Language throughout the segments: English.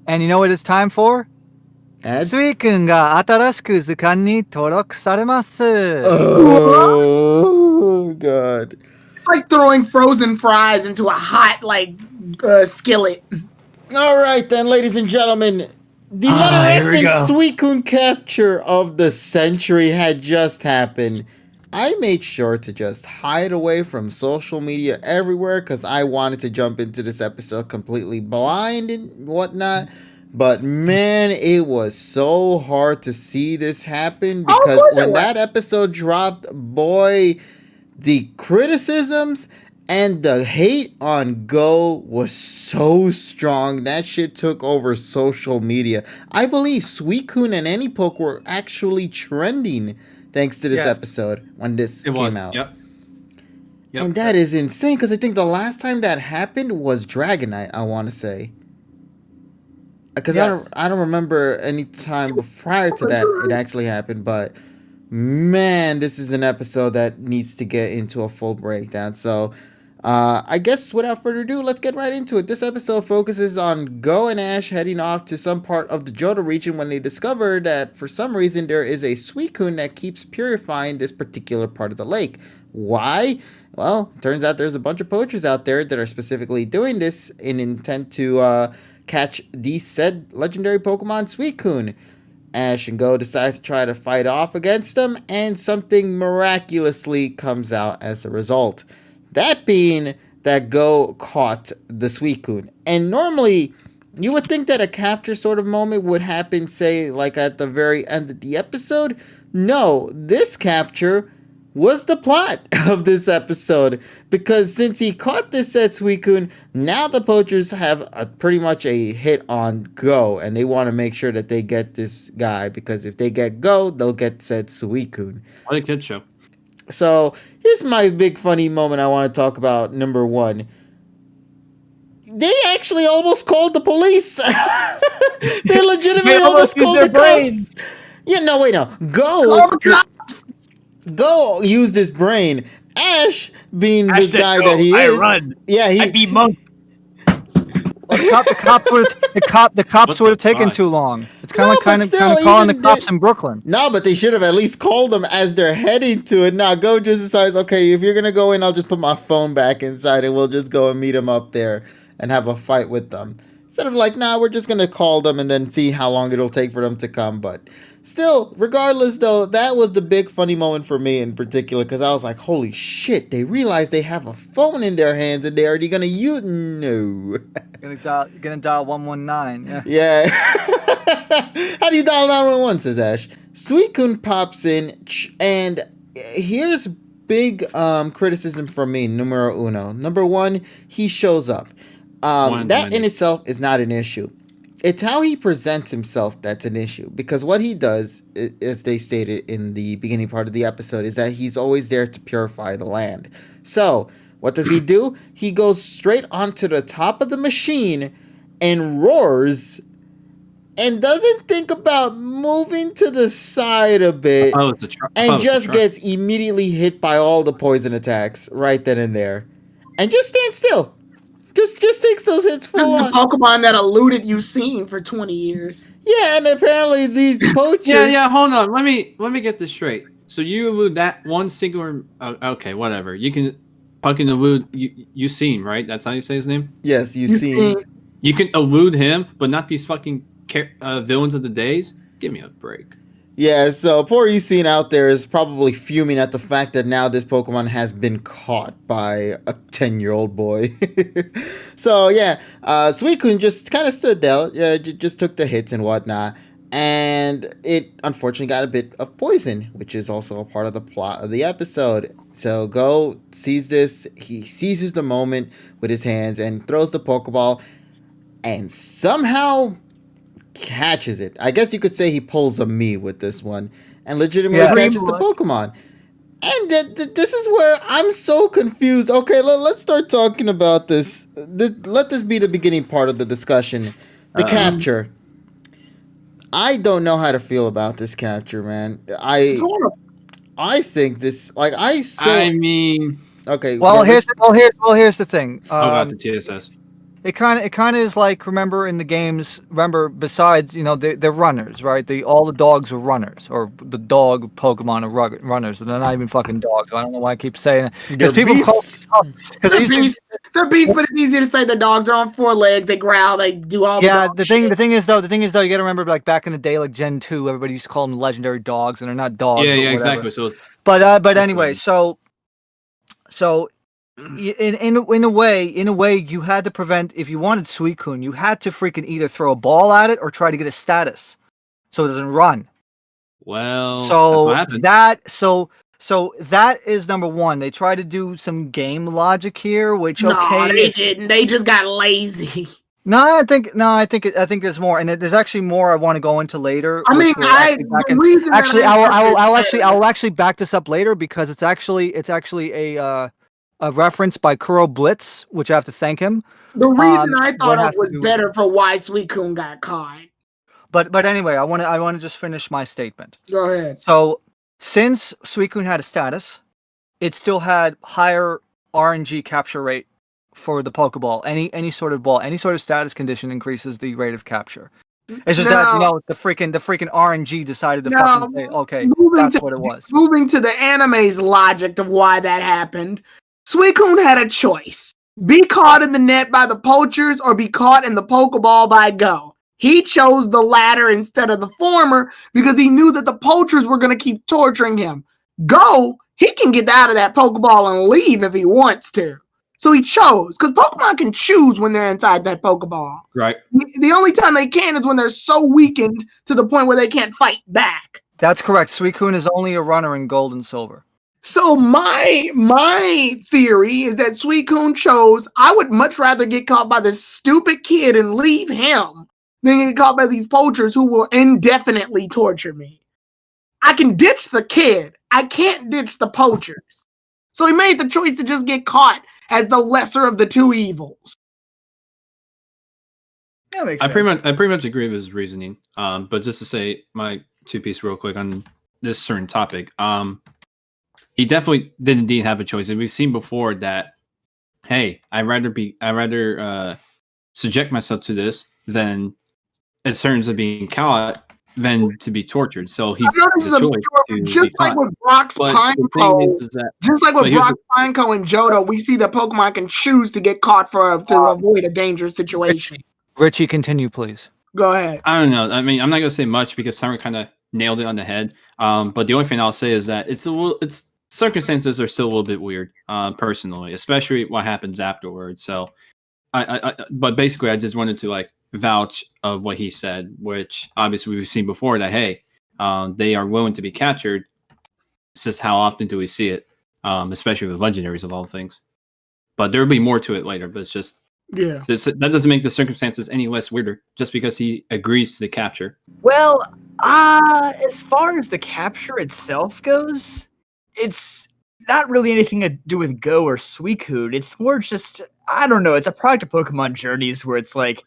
And you know what it's time for? Ads? スイ君が新しく図鑑に登録されます。Oh, God. It's like throwing frozen fries into a hot, skillet. All right, then, ladies and gentlemen. The Suicune Capture of the century had just happened. I made sure to just hide away from social media everywhere because I wanted to jump into this episode completely blind and whatnot. But man, it was so hard to see this happen because when that episode dropped, boy, the criticisms and the hate on Go was so strong. That shit took over social media. I believe Suicune and any poke were actually trending thanks to this episode when this came out. Yep. And that is insane because I think the last time that happened was Dragonite, I want to say. Because I don't remember any time prior to that it actually happened, but man, this is an episode that needs to get into a full breakdown. So I guess without further ado, let's get right into it. This episode focuses on Go and Ash heading off to some part of the Johto region when they discover that for some reason there is a Suicune that keeps purifying this particular part of the lake. Why? Well, turns out there's a bunch of poachers out there that are specifically doing this in intent to catch the said legendary Pokemon Suicune. Ash and Go decide to try to fight off against them, and something miraculously comes out as a result. That being that Go caught the Suicune. And normally, you would think that a capture sort of moment would happen, say, like at the very end of the episode. No, this capture was the plot of this episode. Because since he caught this said Suicune, now the poachers have pretty much a hit on Go. And they want to make sure that they get this guy. Because if they get Go, they'll get said Suicune. What a kid show. So, here's my big funny moment I want to talk about. Number one. They actually almost called the police. They legitimately almost called the cops. Yeah, no, wait, no. Go used his brain. Ash, being this guy that he is. I run. Yeah, I be monk. Well, the cops would have taken too long. It's kind of calling the cops in Brooklyn. No, but they should have at least called them as they're heading to it. Now, Go just decides, okay, if you're gonna go in, I'll just put my phone back inside and we'll just go and meet them up there and have a fight with them. Instead of like, nah, we're just gonna call them and then see how long it'll take for them to come. But still, regardless though, that was the big funny moment for me in particular because I was like, holy shit, they realize they have a phone in their hands and they're already gonna use. No. You're gonna dial 119. Yeah. How do you dial 911? Says Ash. Suicune pops in, and here's big criticism from me. Numero uno. Number one, he shows up. That in itself is not an issue. It's how he presents himself that's an issue. Because what he does, as they stated in the beginning part of the episode, is that he's always there to purify the land. So, what does he do? He goes straight onto the top of the machine and roars and doesn't think about moving to the side a bit and just gets immediately hit by all the poison attacks right then and there. And just stands still. Just takes those hits full on. The Pokemon that eluded Usain for 20 years. Yeah, and apparently these poachers... Yeah, hold on. Let me get this straight. So you elude that one singular... okay, whatever. You can fucking elude Usain, right? That's how you say his name? Yes, Usain. You can elude him, but not these fucking villains of the days? Give me a break. Yeah, so poor Usain out there is probably fuming at the fact that now this Pokemon has been caught by a 10-year-old boy. So, yeah, Suicune just kind of stood there, just took the hits and whatnot, and it unfortunately got a bit of poison, which is also a part of the plot of the episode. So Go sees this, he seizes the moment with his hands and throws the Pokeball, and somehow catches it. I guess you could say he pulls a me with this one and legitimately catches the Pokemon. And this is where I'm so confused. Okay, let's start talking about this. Let this be the beginning part of the discussion. The capture. I don't know how to feel about this capture, man. I think this, like, I mean, okay. Well, here's the thing. About the TSS. It kind of is like, remember in the games. Remember, besides, they're runners, right? All the dogs are runners, or the dog Pokemon are runners, and they're not even fucking dogs. I don't know why I keep saying it because They're people call beasts. because They're beasts. They're beasts, but it's easy to say the dogs are on 4 legs. They growl. They do all. Yeah, the thing is though, you got to remember, like back in the day, like Gen 2, everybody used to call them legendary dogs, and they're not dogs. Yeah, but yeah, whatever. exactly. So it's But anyway, so in a way, you had to prevent, if you wanted Suicune, you had to freaking either throw a ball at it or try to get a status so it doesn't run. well, that's So what happened. so that is number one. They try to do some game logic here, which No, okay. they didn't. They just got lazy. I think there's more, and there's actually more I want to go into later. I mean, I will actually back this up later because it's actually a reference by Kuro Blitz, which I have to thank him. The reason I what thought has it was to do- better for why Suicune got caught. But anyway, I want to just finish my statement. Go ahead. So since Suicune had a status, it still had higher RNG capture rate for the Pokeball. Any sort of ball, any sort of status condition increases the rate of capture. It's just that the freaking RNG decided to fucking say, okay, that's what it was. Moving to the anime's logic of why that happened, Suicune had a choice: be caught in the net by the poachers or be caught in the Pokeball by Go. He chose the latter instead of the former because he knew that the poachers were going to keep torturing him. Go, he can get out of that Pokeball and leave if he wants to. So he chose, because Pokemon can choose when they're inside that Pokeball. Right. The only time they can is when they're so weakened to the point where they can't fight back. That's correct. Suicune is only a runner in Gold and Silver. So my theory is that Suicune chose, I would much rather get caught by this stupid kid and leave him than get caught by these poachers who will indefinitely torture me. I can ditch the kid. I can't ditch the poachers. So he made the choice to just get caught as the lesser of the two evils. That makes I sense. pretty much agree with his reasoning. But just to say my 2-piece real quick on this certain topic, he definitely did indeed have a choice, and we've seen before that. Hey, I'd rather subject myself to this than, in terms of being caught, than to be tortured. So he just like with Brock's Pineco, Pineco and Johto, we see that Pokemon can choose to get caught to avoid a dangerous situation. Richie, continue, please. Go ahead. I don't know. I mean, I'm not gonna say much because Summer kind of nailed it on the head. But the only thing I'll say is that it's circumstances are still a little bit weird, personally, especially what happens afterwards. So, but basically, I just wanted to vouch of what he said, which obviously we've seen before that, hey, they are willing to be captured. It's just how often do we see it, especially with legendaries of all things. But there will be more to it later, but it's just, that doesn't make the circumstances any less weirder just because he agrees to the capture. Well, as far as the capture itself goes, it's not really anything to do with Go or Suicune. It's more just, I don't know, it's a product of Pokemon Journeys where it's like,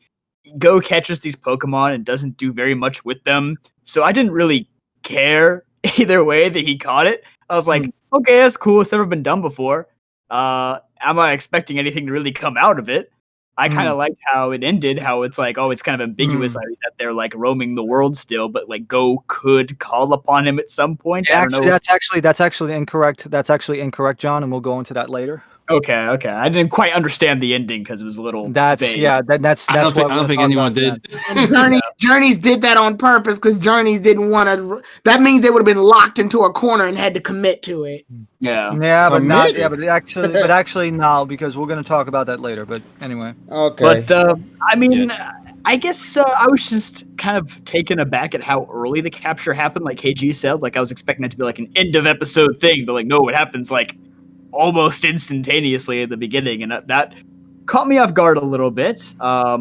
Go catches these Pokemon and doesn't do very much with them. So I didn't really care either way that he caught it. I was like, okay, that's cool. It's never been done before. I'm not expecting anything to really come out of it. I kind of liked how it ended, how it's like, oh, it's kind of ambiguous. He's out there roaming the world still, but Go could call upon him at some point. Yeah, I don't know. That's actually incorrect. That's actually incorrect, John, and we'll go into that later. Okay. I didn't quite understand the ending because it was a little. That's vague. I don't think anyone did. Journeys did that on purpose because Journeys didn't want to. That means they would have been locked into a corner and had to commit to it. Yeah. Yeah, but not. Yeah, but actually, no, because we're going to talk about that later. But anyway. Okay. But I mean, I guess I was just kind of taken aback at how early the capture happened. Like KG said, I was expecting it to be an end of episode thing, but no, it happens almost instantaneously at the beginning, and that caught me off guard a little bit. I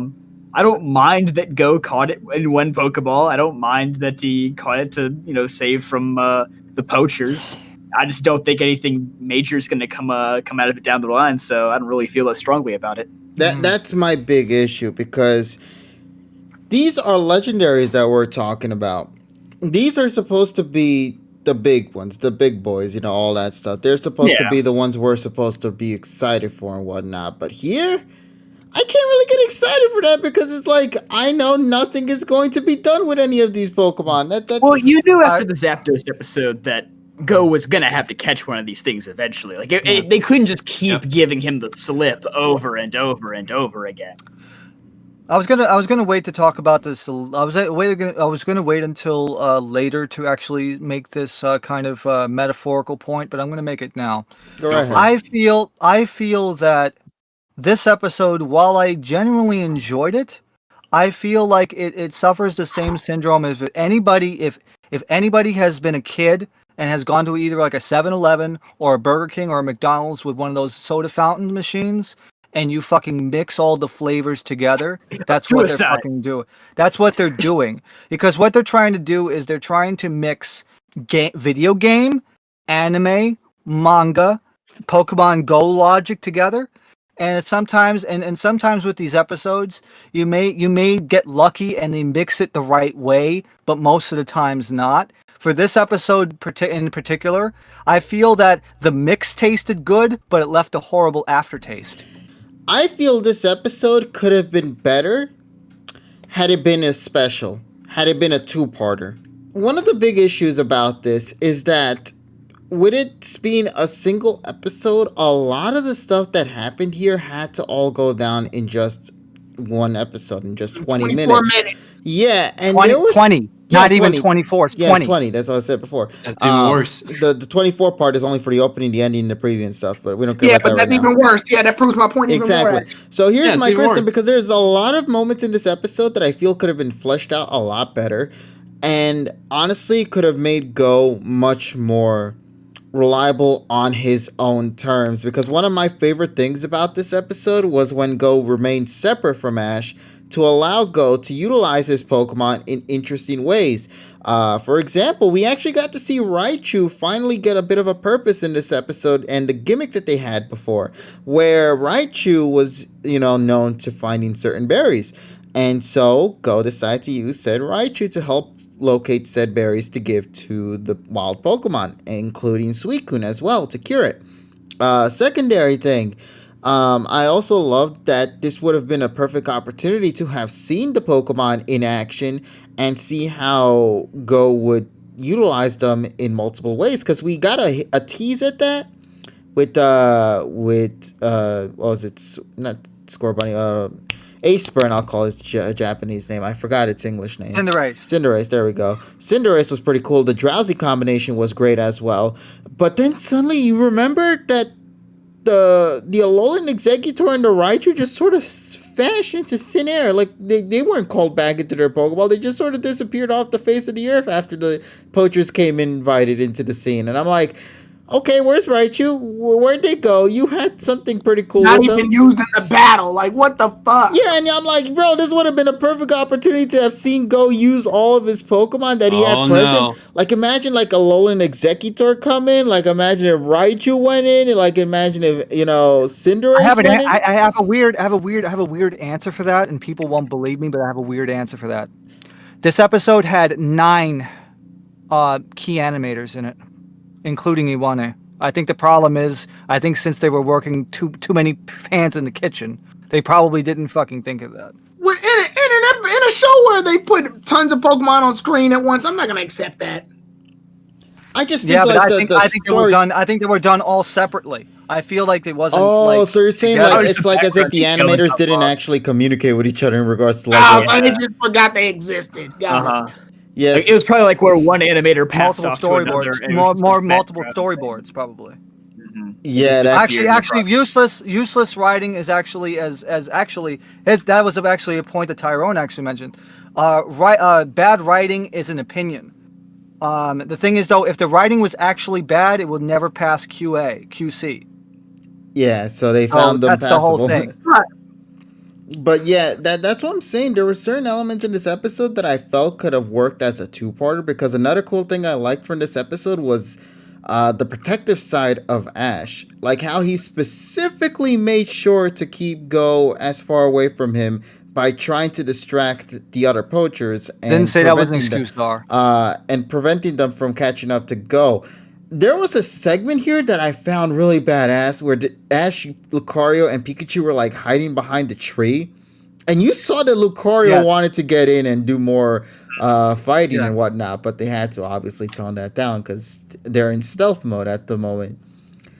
don't mind that Go caught it in one Pokeball. I don't mind that he caught it to save from the poachers. I just don't think anything major is going to come out of it down the line, so I don't really feel that strongly about it. That's my big issue, because these are legendaries that we're talking about. These are supposed to be the big ones, the big boys, all that stuff. They're supposed to be the ones we're supposed to be excited for and whatnot. But here, I can't really get excited for that because it's like I know nothing is going to be done with any of these Pokemon. That's Well, you knew after the Zapdos episode that Go was gonna have to catch one of these things eventually. Like they couldn't just keep giving him the slip over and over and over again. I was gonna wait to talk about this. I was gonna wait until later to actually make this kind of metaphorical point, but I'm gonna make it now. Go ahead. I feel that this episode, while I genuinely enjoyed it, I feel like it suffers the same syndrome as if anybody has been a kid and has gone to either like a 7-Eleven or a Burger King or a McDonald's with one of those soda fountain machines, and you fucking mix all the flavors together. That's what they're fucking doing. That's what they're doing. Because what they're trying to do is they're trying to mix video game, anime, manga, Pokemon Go logic together. And it's sometimes with these episodes, you may get lucky and they mix it the right way, but most of the times not. For this episode in particular, I feel that the mix tasted good, but it left a horrible aftertaste. I feel this episode could have been better had it been a special, had it been a two-parter. One of the big issues about this is that with it being a single episode, a lot of the stuff that happened here had to all go down in just one episode, in just 20 minutes. Yeah, and 20, there was 20. Not even 24. It's 20. It's 20. That's what I said before. That's even worse. The 24 part is only for the opening, the ending, the preview and stuff, but we don't care Yeah, about but that that's right even worse. Yeah, that proves my point even more. Exactly. So here's Yeah, my it's even question, worse. because there's a lot of moments in this episode that I feel could have been fleshed out a lot better, and honestly could have made Go much more reliable on his own terms, because one of my favorite things about this episode was when Go remained separate from Ash to allow Go to utilize his Pokemon in interesting ways. For example, we actually got to see Raichu finally get a bit of a purpose in this episode, and the gimmick that they had before, where Raichu was, known to finding certain berries. And so Go decided to use said Raichu to help locate said berries to give to the wild Pokemon, including Suicune as well, to cure it. Secondary thing, I also loved that this would have been a perfect opportunity to have seen the Pokemon in action and see how Go would utilize them in multiple ways, because we got a tease at that with what was it? Not Scorbunny, Aceburn, I'll call his Japanese name. I forgot its English name. Cinderace, there we go. Cinderace was pretty cool. The Drowsy combination was great as well. But then suddenly you remember that the Alolan Executor and the Raichu just sort of vanished into thin air. Like, they weren't called back into their Pokeball. They just sort of disappeared off the face of the earth after the poachers came invited into the scene. And I'm like, okay, where's Raichu? Where'd they go? You had something pretty cool Not with even them. used in the battle. Like, what the fuck? Yeah, and I'm like, bro, this would have been a perfect opportunity to have seen Go use all of his Pokemon that he had present. No. Like, imagine like a Alolan Executor come in. Like, imagine if Raichu went in. And, like, imagine if Cinderace went in. I have a weird answer for that, and people won't believe me, but I have a weird answer for that. This episode had 9 key animators in it, including Iwane. I think the problem is, since they were working too many hands in the kitchen, they probably didn't fucking think of that. Well, in a show where they put tons of Pokemon on screen at once, I'm not gonna accept that. I just think Yeah, but like I think they were done. I think they were done all separately. I feel like it wasn't. Oh, so you're saying together. like it's like as if the animators didn't actually communicate with each other in regards to like. I just forgot they existed. Yes. Like, it was probably like where one animator passed multiple off to another. storyboards, And it was just more a multiple background. storyboards probably. Yeah, that, Actually, useless writing is that was actually a point that Tyrone actually mentioned. Bad writing is an opinion. The thing is though, if the writing was actually bad, it would never pass QC. yeah. So they found them that's passable. the whole thing. But yeah, that's what I'm saying. There were certain elements in this episode that I felt could have worked as a two-parter, because another cool thing I liked from this episode was the protective side of Ash. Like how he specifically made sure to keep Go as far away from him by trying to distract the other poachers. And Didn't say that was an preventing excuse, Dar. and preventing them from catching up to Go. There was a segment here that I found really badass where Ash, Lucario, and Pikachu were like hiding behind the tree, And you saw that Lucario Yes. wanted to get in and do more fighting Yeah. and whatnot, but they had to obviously tone that down because they're in stealth mode at the moment.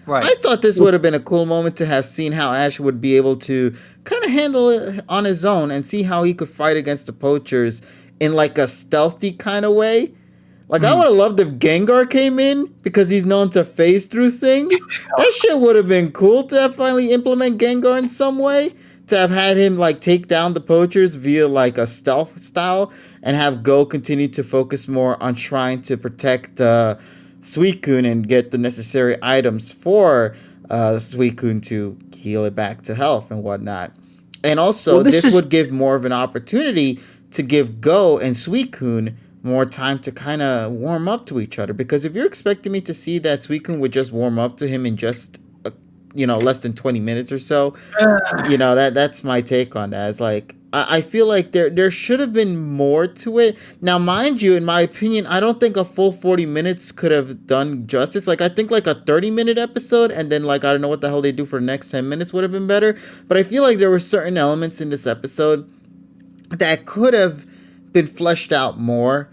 Right. I thought this would have been a cool moment to have seen how Ash would be able to kind of handle it on his own and see how he could fight against the poachers in like a stealthy kind of way. Like, I would have loved if Gengar came in because he's known to phase through things. That shit would have been cool to have finally implement Gengar in some way. To have had him, like, take down the poachers via, like, a stealth style. And have Go continue to focus more on trying to protect Suicune and get the necessary items for Suicune to heal it back to health and whatnot. And also, Well, this this is- would give more of an opportunity to give Go and Suicune more time to kind of warm up to each other. Because if you're expecting me to see that Suicune would just warm up to him in just, less than 20 minutes or so, that's my take on that. It's like, I feel like there should have been more to it. Now, mind you, in my opinion, I don't think a full 40 minutes could have done justice. Like, I think like a 30-minute episode and then like, I don't know what the hell they do for the next 10 minutes would have been better. But I feel like there were certain elements in this episode that could have been fleshed out more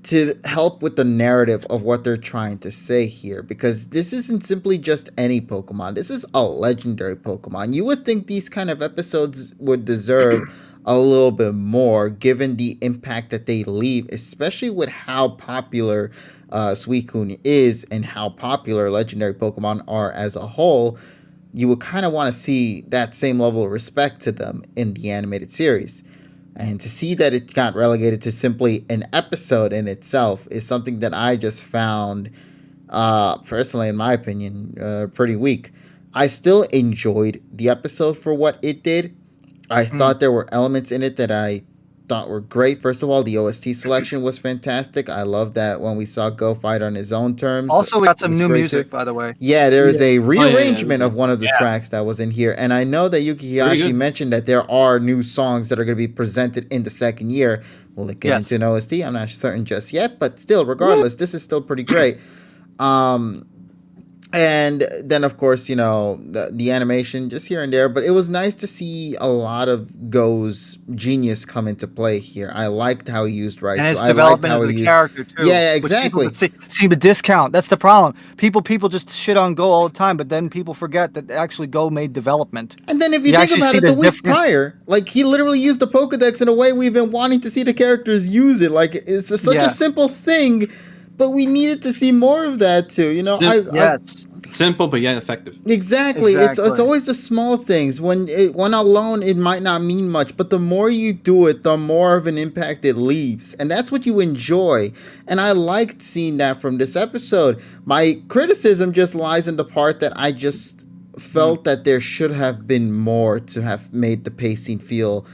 to help with the narrative of what they're trying to say here, because this isn't simply just any Pokemon. This is a legendary Pokemon. You would think these kind of episodes would deserve a little bit more given the impact that they leave, especially with how popular Suicune is and how popular legendary Pokemon are as a whole. You would kind of want to see that same level of respect to them in the animated series. And to see that it got relegated to simply an episode in itself is something that I just found, personally, in my opinion, pretty weak. I still enjoyed the episode for what it did. I thought there were elements in it that I thought were great. First of all, the OST selection was fantastic. I love that when we saw Go fight on his own terms. Also, we got It some was new great music, too. by the way. Yeah, there is a rearrangement yeah. of one of the tracks that was in here. And I know that Yuki Higashi good. mentioned that there are new songs that are going to be presented in the second year. Will it get Yes. into an OST? I'm not certain just yet. But still, regardless, this is still pretty great. And then, of course, the animation just here and there. But it was nice to see a lot of Go's genius come into play here. I liked how he used Raichu. And his I liked development how of he the used... character too. Yeah, which exactly. people seem to discount. That's the problem. People just shit on Go all the time, but then people forget that actually Go made development. And then if you You think actually about see it, the there's week difference. prior, like, he literally used the Pokedex in a way we've been wanting to see the characters use it. Like, it's such Yeah. a simple thing, but we needed to see more of that too. Yes. Simple but yet effective. Exactly. It's Exactly. always the small things. When alone, it might not mean much, but the more you do it, the more of an impact it leaves, and that's what you enjoy. And I liked seeing that from this episode. My criticism just lies in the part that I just felt that there should have been more to have made the pacing feel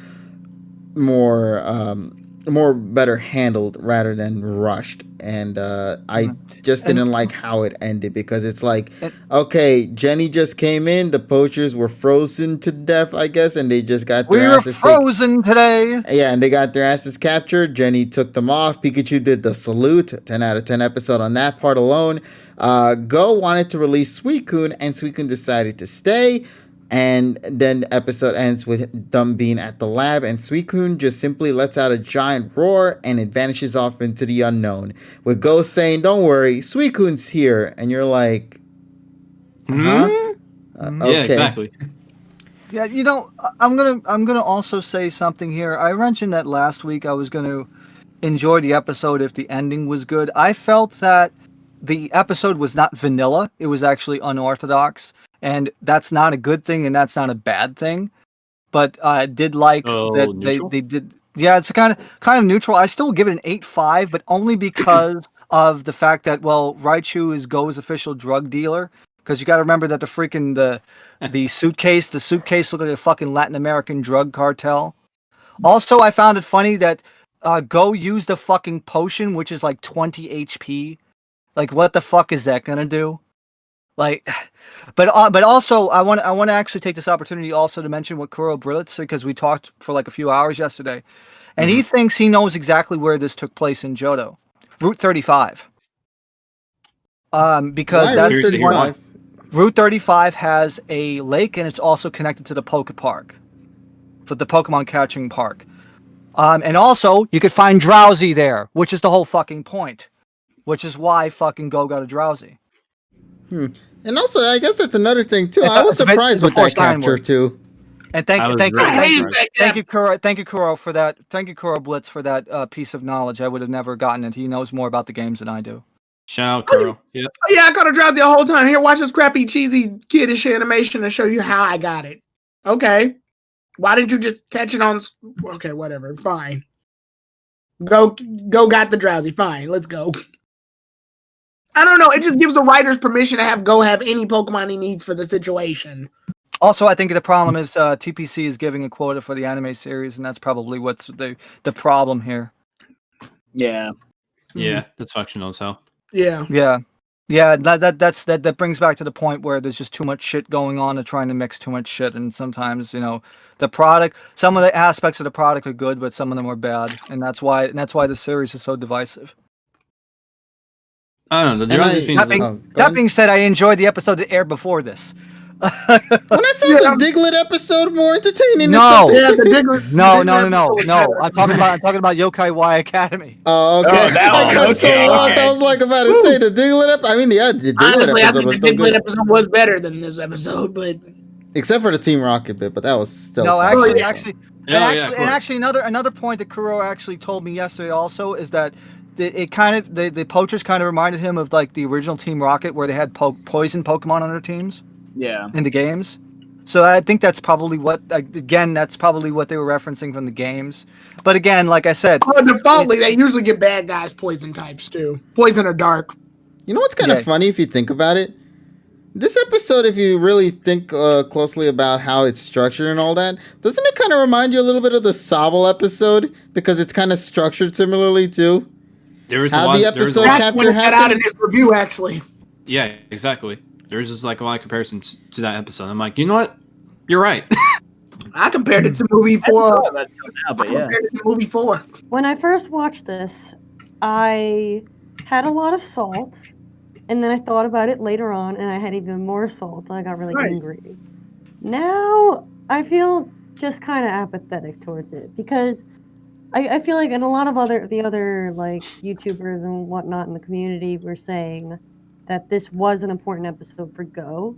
more better handled rather than rushed. And I just didn't like how it ended, because it's like, okay, Jenny just came in, the poachers were frozen to death, I guess, and they just got their We were asses frozen today. Yeah, and they got their asses captured. Jenny took them off. Pikachu did the salute. 10 out of 10 episode on that part alone. Go wanted to release Suicune, and Suicune decided to stay. And then the episode ends with them being at the lab, and Suicune just simply lets out a giant roar, and it vanishes off into the unknown. With Go saying, "Don't worry, Suicune's here," and you're like, "Huh?" Okay. Yeah, exactly. Yeah, I'm gonna also say something here. I mentioned that last week I was gonna enjoy the episode if the ending was good. I felt that the episode was not vanilla; it was actually unorthodox, and that's not a good thing, and that's not a bad thing. But I did like that neutral? they did. Yeah, it's kind of neutral. I still give it an 8.5, but only because of the fact that Raichu is Go's official drug dealer. Because you got to remember that the suitcase looked like a fucking Latin American drug cartel. Also, I found it funny that Go used a fucking potion which is like 20 HP. Like, what the fuck is that gonna do? Like, but also I want to actually take this opportunity also to mention what Kuro Brilitz, because we talked for like a few hours yesterday, and he thinks he knows exactly where this took place in Johto, Route 35. Because Why that's Route 35? Route 35 has a lake, and it's also connected to the Poke Park. the Pokemon catching park. And also, you could find Drowsy there, which is the whole fucking point. Which is why fucking Go got a Drowsy. And also, I guess that's another thing too. It's I was a bit- surprised it's a with that Forstein capture word. too. And I was very surprised. thank you, Kuro, for that. Thank you, Kuro Blitz, for that piece of knowledge. I would have never gotten it. He knows more about the games than I do. Shout out, Kuro. Yep. Oh, yeah, I got a Drowsy the whole time. Here, watch this crappy, cheesy, kiddish animation and show you how I got it. Okay. Why didn't you just catch it on... Okay, whatever. Fine. Go got the Drowsy. Fine, let's go. I don't know. It just gives the writers permission to have Go have any Pokemon he needs for the situation. Also, I think the problem is TPC is giving a quota for the anime series, and that's probably what's the problem here. Yeah. Yeah, that's functional as hell. Yeah. Yeah. That brings back to the point where there's just too much shit going on and trying to mix too much shit, and sometimes the product, some of the aspects of the product are good, but some of them are bad, and that's why the series is so divisive. I don't know. The Drowsy thing is That being said, I enjoyed the episode that aired before this. When I found the Diglett episode more entertaining, No. than Yeah, the Diglett. No. I'm talking about Yokai Y Academy. Oh, okay. Oh, that I one. got so Okay, lost. okay. I was like about to say the Diglett episode. I mean, the Diglett Honestly, I episode think was the still Diglett good, episode was better than this episode, but except for the Team Rocket bit, but that was still. No, fun. actually, another point that Kuro actually told me yesterday also is that the poachers kind of reminded him of like the original Team Rocket, where they had poison Pokemon on their teams Yeah. in the games. So I think that's probably what they were referencing from the games. But again, like I said, defaultly they usually get bad guys poison types too. Poison or dark. You know what's kind of funny if you think about it? This episode, if you really think closely about how it's structured and all that, doesn't it kind of remind you a little bit of the Sobble episode? Because it's kind of structured similarly too. there was How the episode That's capture pointed that out in happened. his review, actually. Yeah, exactly. There's just like a lot of comparisons to that episode. I'm like, you know what? You're right. I compared it to movie 4. That's now, I but yeah. compared it to movie 4. When I first watched this, I had a lot of salt, and then I thought about it later on, and I had even more salt. I got really angry. Now I feel just kind of apathetic towards it because I feel like, and a lot of the other like YouTubers and whatnot in the community were saying that this was an important episode for Go.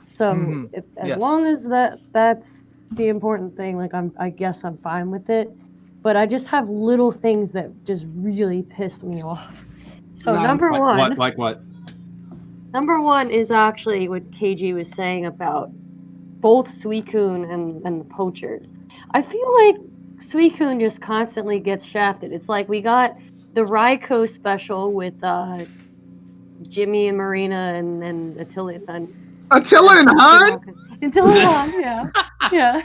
So as long as that's the important thing, like I guess I'm fine with it. But I just have little things that just really piss me off. So number one, Like what? Number one is actually what KG was saying about both Suicune and the poachers. I feel like Suicune just constantly gets shafted. It's like we got the Raikou special with Jimmy and Marina and Attila and Hun, Attila and Han, yeah.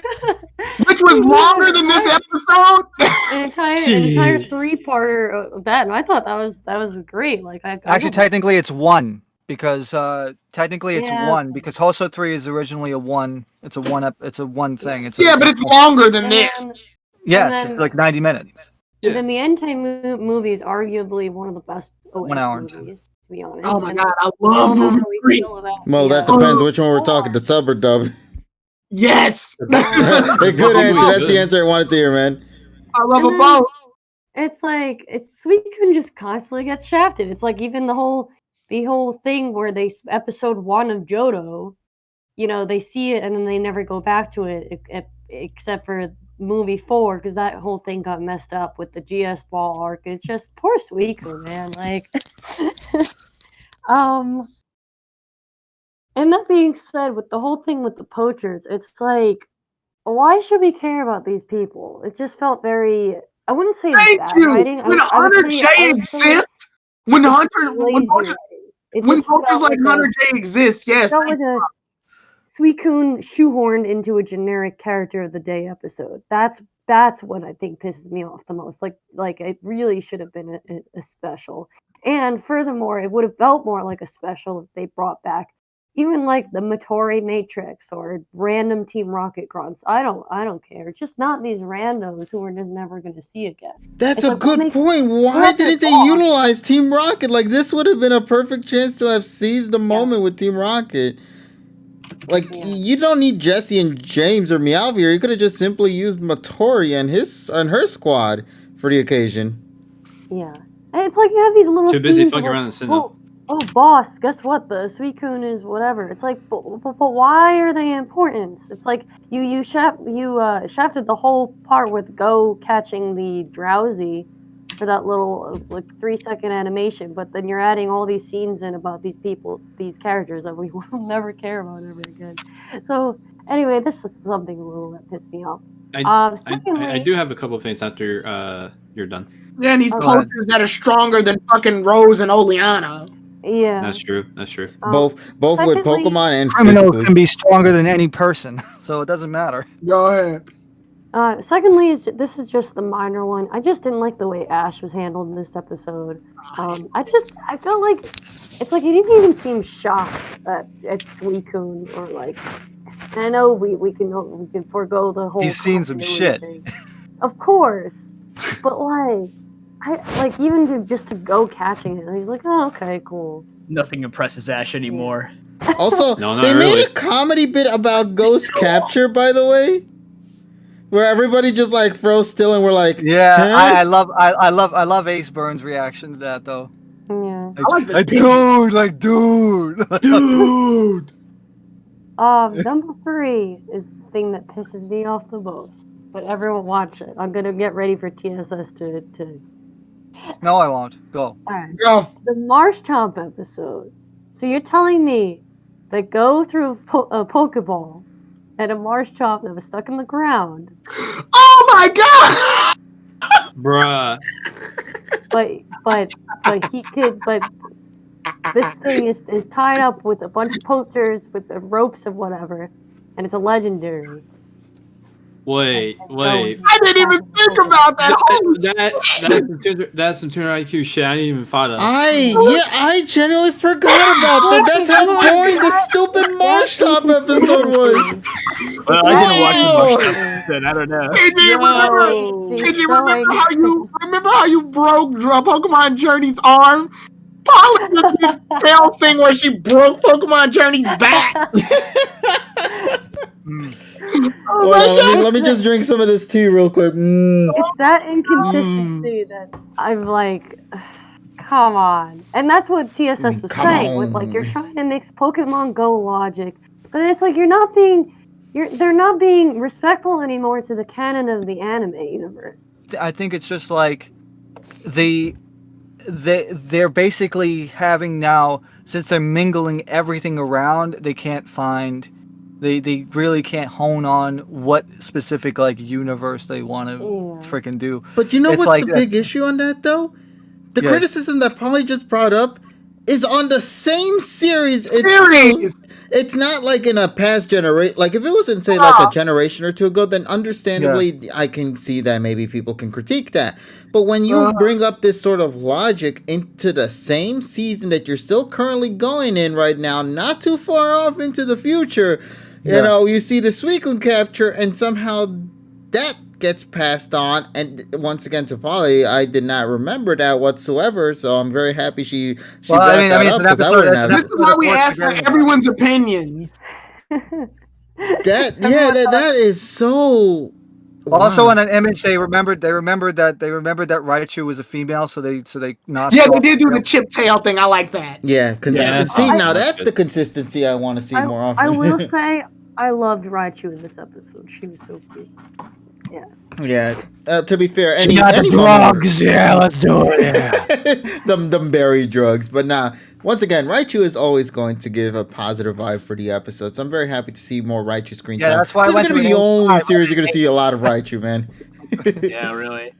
which was longer than this episode. An entire 3-parter of that, and I thought that was great. Like actually, technically, it's one because one because Hoso 3 is originally a one. It's a one thing. But it's longer than this. Yes, it's like 90 minutes. And then the Entei movie is arguably one of the best OS 1 hour and 10. movies, to be honest. Oh my And god, I love movie 3. Well, that depends which one we're talking, the sub or dub. Yes. A good answer. That's the answer I wanted to hear, man. I love them both. It's like Suicune just constantly gets shafted. It's like even the whole thing where episode 1 of Johto, they see it and then they never go back to it except for movie 4 because that whole thing got messed up with the GS ball arc. It's just poor Suicune, man. Like, and that being said, with the whole thing with the poachers, it's like, why should we care about these people? It just felt very. I wouldn't say Thank bad you. writing. When Hunter J exists, when poachers like Hunter J exist, yes. Felt like a Suicune shoehorned into a generic character of the day episode. That's what I think pisses me off the most. Like it really should have been a special. And furthermore, it would have felt more like a special if they brought back even like the Matori Matrix or random Team Rocket grunts. I don't care. Just not these randos who we're just never going to see again. That's a good point. Why didn't they utilize Team Rocket? Like, this would have been a perfect chance to have seized the moment with Team Rocket. Like, you don't need Jesse and James or Meowth here. You could have just simply used Matori and her squad for the occasion. Yeah. And it's like you have these little Too busy scenes fucking of, around the Sinnoh. oh, boss, guess what? The Suicune is whatever. It's like, but why are they important? It's like you shafted the whole part with Go catching the Drowsy for that little like 3-second animation, but then you're adding all these scenes in about these people, these characters that we will never care about ever again. So anyway, this is something a little that pissed me off. Secondly, I do have a couple of things after you're done. Yeah, and these Go poachers that are stronger than fucking Rose and Oleana. yeah, That's true. That's true. Both with secondly, Pokemon and Criminals physically. can be stronger than any person, so it doesn't matter. Go ahead. Secondly, this is just the minor one. I just didn't like the way Ash was handled in this episode. I felt like it's like he didn't even seem shocked at Suicune or like. And I know we can forego the whole. He's seen some shit. thing. Of course, but like even to go catching it, he's like, oh, okay, cool. Nothing impresses Ash anymore. Also, No, not they really. made a comedy bit about Ghost Capture, by the way, where everybody just like froze still and we're like, Yeah, huh? I love Ace Burns' reaction to that though. Yeah. I like this Dude. dude. Number 3 is the thing that pisses me off the most. But everyone watch it. I'm gonna get ready for TSS to. No, I won't. Go. Alright. Go. The Marsh Chomp episode. So you're telling me that Go through a Pokeball and a Marsh Chomp that was stuck in the ground. Oh my god! Bruh. But this thing is tied up with a bunch of poachers with the ropes and whatever, and it's a legendary. Wait. I didn't even think about that. That's some tuner IQ shit. I didn't even thought of. I genuinely forgot about that. That's how boring the stupid Marsh Top episode was. Well, I didn't watch the Wow. Marsh episode. I don't know. KG, remember how you broke Pokemon Journey's arm? Polly did this tail thing where she broke Pokemon Journey's back. Hold on, let me just drink some of this tea real quick. It's that inconsistency that I'm like, come on. And that's what TSS was Come saying. With like, on. you're trying to mix Pokemon Go logic, but it's like they're not being respectful anymore to the canon of the anime universe. I think it's just like they're basically having now, since they're mingling everything around, they can't find. They really can't hone on what specific like universe they want to freaking do. But you know It's what's like the big issue on that though? The Yeah. criticism that Polly just brought up is on the same series. It's not like in a past generation. Like if it was in say like a generation or two ago, then understandably I can see that maybe people can critique that. But when you bring up this sort of logic into the same season that you're still currently going in right now, not too far off into the future, you know, you see the Suicune capture and somehow that gets passed on. And once again to Polly, I did not remember that whatsoever. So I'm very happy she brought that up because I wouldn't have. This is why we ask for everyone's opinions. That is so. Also, on an image, they remembered that Raichu was a female, so they not. Yeah, they did do the chip tail thing. I like that. Yeah, see, now that's good. the consistency I want to see more often. I will say I loved Raichu in this episode. She was so cute. Yeah. To be fair, She got the drugs. Yeah, let's do it. Yeah. them berry drugs, but nah. Once again, Raichu is always going to give a positive vibe for the episode. So I'm very happy to see more Raichu screen time. Yeah, that's why this I is went going to to be the an only old- series you're going to see a lot of Raichu, man. Yeah, really.